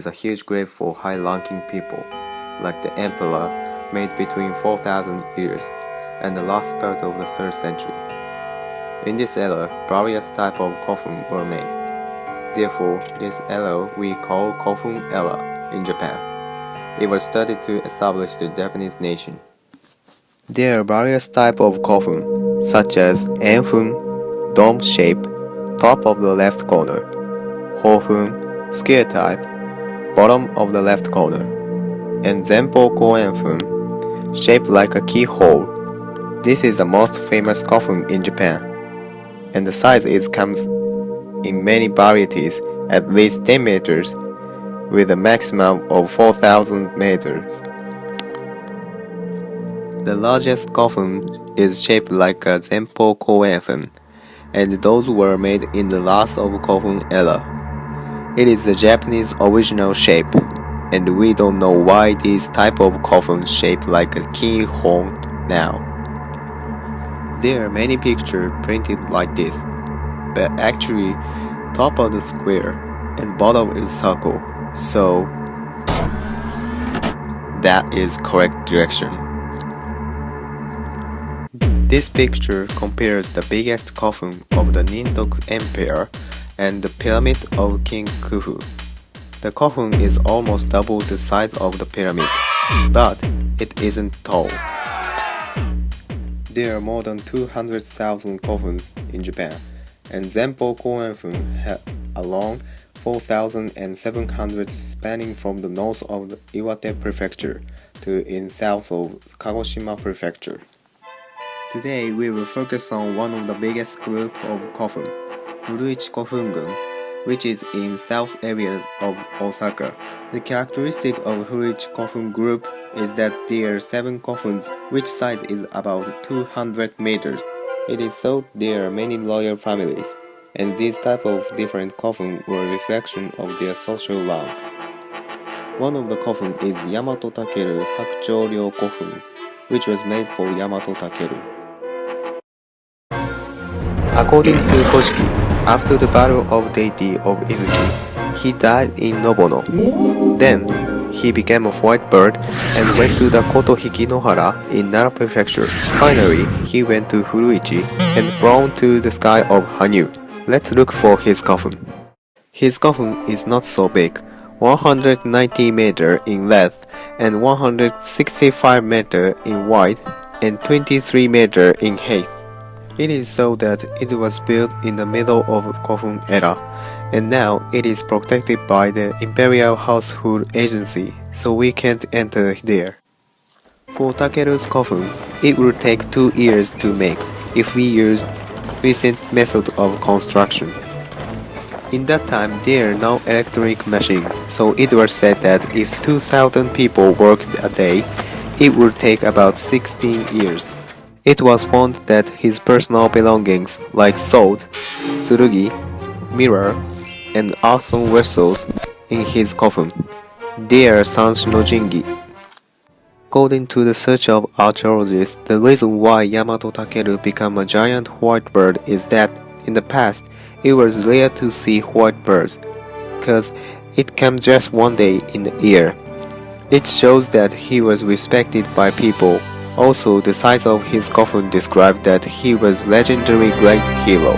is a huge grave for high-ranking people, like the emperor, made between 4,000 years and the last part of the 3rd century. In this era, various types of coffins were made. Therefore, this era we call Coffin era in Japan. It was studied to establish the Japanese nation. There are various types of coffin, such as enfun, dome shape, top of the left corner, hofun, square type, bottom of the left corner, and zenpo koenfun, shaped like a keyhole. This is the most famous coffin in Japan, and the size comes in many varieties, at least 10 meters, with a maximum of 4,000 meters. The largest coffin is shaped like a zenpo koenfun, and those were made in the last of coffin era. It is the Japanese original shape, and we don't know why this type of coffin shaped like a keyhole now. There are many pictures printed like this, but actually top of the square and bottom is circle, so that is correct direction. This picture compares the biggest coffin of the Nintok Empire and the pyramid of King Khufu. The coffin is almost double the size of the pyramid, but it isn't tall. There are more than 200,000 coffins in Japan, and Zenpo Koenfun have along 4,700 spanning from the north of the Iwate Prefecture to in south of Kagoshima Prefecture. Today we will focus on one of the biggest group of coffin, Furuichi Kofungun, which is in south areas of Osaka. The characteristic of Furuichi Kofun group is that there are 7 coffins which size is about 200 meters. It is thought there are many royal families, and these type of different coffins were a reflection of their social ranks. One of the coffins is Yamato Takeru Hakuchō-ryo Kofun, which was made for Yamato Takeru. According to Kojiki, after the battle of deity of Ibuki, he died in Nobono. Then, he became a white bird and went to the Koto Hikinohara in Nara Prefecture. Finally, he went to Furuichi and flown to the sky of Hanyu. Let's look for his coffin. His coffin is not so big, 190 meters in length and 165 meters in width and 23 meters in height. It is thought that it was built in the middle of Kofun era, and now it is protected by the Imperial Household Agency, so we can't enter there. For Takeru's coffin, it will take 2 years to make if we used recent method of construction. In that time, there are no electric machines, so it was said that if 2,000 people worked a day, it would take about 16 years. It was found that his personal belongings like sword, tsurugi, mirror, and earthen vessels in his coffin. They are sans no jingi. According to the search of archaeologists, the reason why Yamato Takeru became a giant white bird is that in the past it was rare to see white birds, because it came just one day in the year. It shows that he was respected by people. Also, the size of his coffin described that he was legendary great hero.